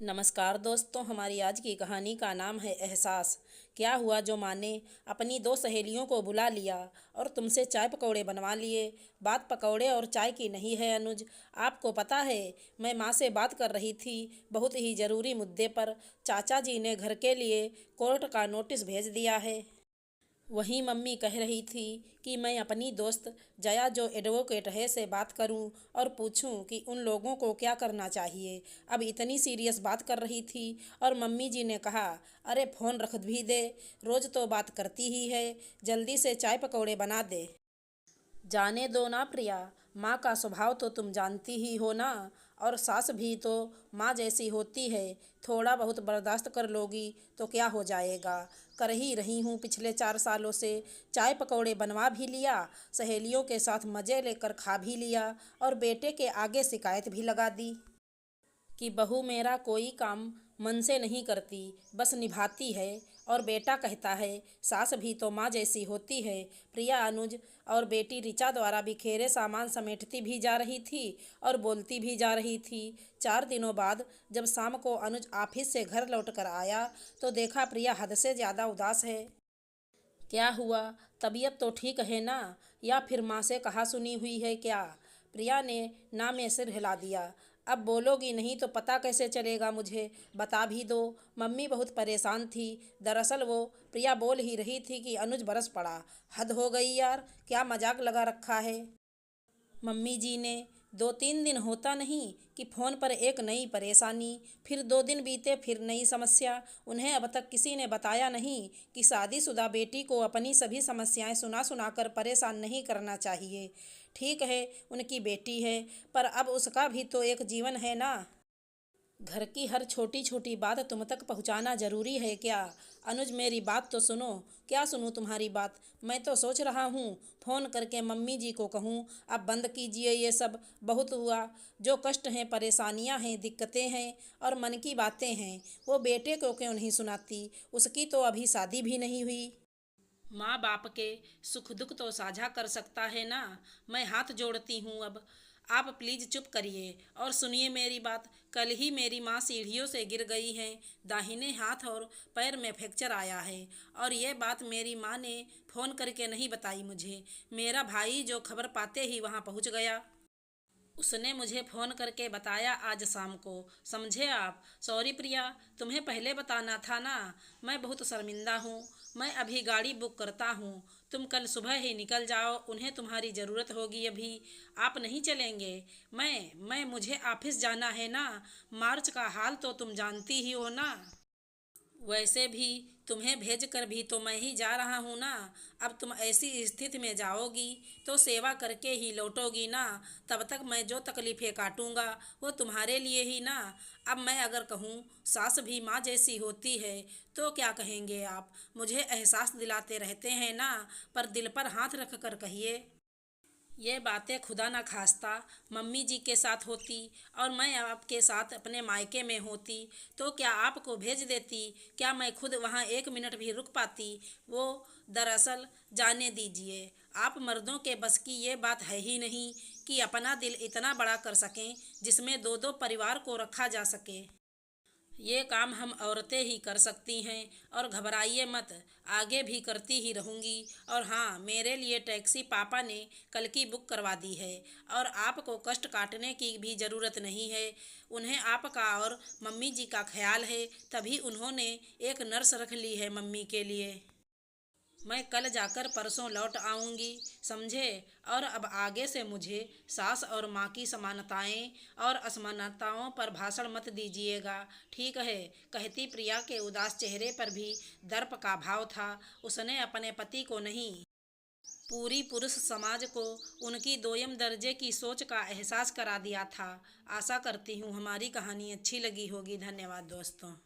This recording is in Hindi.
नमस्कार दोस्तों, हमारी आज की कहानी का नाम है एहसास। क्या हुआ जो माँ ने अपनी दो सहेलियों को बुला लिया और तुमसे चाय पकौड़े बनवा लिए। बात पकौड़े और चाय की नहीं है अनुज। आपको पता है, मैं माँ से बात कर रही थी बहुत ही ज़रूरी मुद्दे पर। चाचा जी ने घर के लिए कोर्ट का नोटिस भेज दिया है। वहीं मम्मी कह रही थी कि मैं अपनी दोस्त जया जो एडवोकेट है से बात करूं और पूछूं कि उन लोगों को क्या करना चाहिए। अब इतनी सीरियस बात कर रही थी और मम्मी जी ने कहा, अरे फ़ोन रख भी दे, रोज़ तो बात करती ही है, जल्दी से चाय पकौड़े बना दे। जाने दो ना प्रिया, माँ का स्वभाव तो तुम जानती ही हो ना। और सास भी तो माँ जैसी होती है। थोड़ा बहुत बर्दाश्त कर लोगी तो क्या हो जाएगा। कर ही रही हूँ पिछले 4 सालों से। चाय पकौड़े बनवा भी लिया, सहेलियों के साथ मज़े लेकर खा भी लिया और बेटे के आगे शिकायत भी लगा दी कि बहू मेरा कोई काम मन से नहीं करती, बस निभाती है। और बेटा कहता है सास भी तो माँ जैसी होती है। प्रिया अनुज और बेटी ऋचा द्वारा बिखेरे सामान समेटती भी जा रही थी और बोलती भी जा रही थी। 4 दिनों बाद जब शाम को अनुज ऑफिस से घर लौट कर आया तो देखा प्रिया हद से ज़्यादा उदास है। क्या हुआ, तबीयत तो ठीक है ना, या फिर माँ से कहा सुनी हुई है क्या। प्रिया ने ना में सिर हिला दिया। अब बोलोगी नहीं तो पता कैसे चलेगा मुझे, बता भी दो। मम्मी बहुत परेशान थी। दरअसल वो प्रिया बोल ही रही थी कि अनुज बरस पड़ा। हद हो गई यार, क्या मजाक लगा रखा है मम्मी जी ने। 2-3 दिन होता नहीं कि फ़ोन पर एक नई परेशानी, फिर 2 दिन बीते फिर नई समस्या। उन्हें अब तक किसी ने बताया नहीं कि शादीशुदा बेटी को अपनी सभी समस्याएं सुना सुना कर परेशान नहीं करना चाहिए। ठीक है, उनकी बेटी है, पर अब उसका भी तो एक जीवन है ना। घर की हर छोटी छोटी बात तुम तक पहुंचाना ज़रूरी है क्या। अनुज मेरी बात तो सुनो। क्या सुनूं तुम्हारी बात। मैं तो सोच रहा हूँ फ़ोन करके मम्मी जी को कहूँ अब बंद कीजिए ये सब, बहुत हुआ। जो कष्ट हैं, परेशानियाँ हैं, दिक्कतें हैं और मन की बातें हैं वो बेटे को क्यों नहीं सुनाती। उसकी तो अभी शादी भी नहीं हुई। माँ बाप के सुख दुख तो साझा कर सकता है ना। मैं हाथ जोड़ती हूँ अब। आप प्लीज़ चुप करिए और सुनिए मेरी बात। कल ही मेरी माँ सीढ़ियों से गिर गई हैं। दाहिने हाथ और पैर में फ्रैक्चर आया है और ये बात मेरी माँ ने फ़ोन करके नहीं बताई मुझे। मेरा भाई जो खबर पाते ही वहाँ पहुँच गया। उसने मुझे फ़ोन करके बताया आज शाम को, समझे आप। सॉरी प्रिया, तुम्हें पहले बताना था ना। मैं बहुत शर्मिंदा हूँ। मैं अभी गाड़ी बुक करता हूँ, तुम कल सुबह ही निकल जाओ, उन्हें तुम्हारी ज़रूरत होगी अभी। आप नहीं चलेंगे। मैं मुझे ऑफिस जाना है ना। मार्च का हाल तो तुम जानती ही हो ना। वैसे भी तुम्हें भेज कर भी तो मैं ही जा रहा हूँ ना। अब तुम ऐसी स्थिति में जाओगी तो सेवा करके ही लौटोगी ना। तब तक मैं जो तकलीफ़ें काटूंगा वो तुम्हारे लिए ही ना। अब मैं अगर कहूँ सास भी माँ जैसी होती है तो क्या कहेंगे आप। मुझे एहसास दिलाते रहते हैं ना, पर दिल पर हाथ रख कर कहिए। ये बातें खुदा न खास्ता मम्मी जी के साथ होती और मैं आपके साथ अपने मायके में होती तो क्या आपको भेज देती। क्या मैं खुद वहाँ 1 मिनट भी रुक पाती। वो दरअसल जाने दीजिए, आप मर्दों के बस की ये बात है ही नहीं कि अपना दिल इतना बड़ा कर सकें जिसमें दो दो परिवार को रखा जा सके। ये काम हम औरतें ही कर सकती हैं और घबराइए मत, आगे भी करती ही रहूँगी। और हाँ, मेरे लिए टैक्सी पापा ने कल की बुक करवा दी है और आपको कष्ट काटने की भी ज़रूरत नहीं है। उन्हें आपका और मम्मी जी का ख्याल है, तभी उन्होंने एक नर्स रख ली है मम्मी के लिए। मैं कल जाकर परसों लौट आऊँगी, समझे। और अब आगे से मुझे सास और माँ की समानताएं और असमानताओं पर भाषण मत दीजिएगा, ठीक है। कहती प्रिया के उदास चेहरे पर भी दर्प का भाव था। उसने अपने पति को नहीं, पूरी पुरुष समाज को उनकी दोयम दर्जे की सोच का एहसास करा दिया था। आशा करती हूँ हमारी कहानी अच्छी लगी होगी। धन्यवाद दोस्तों।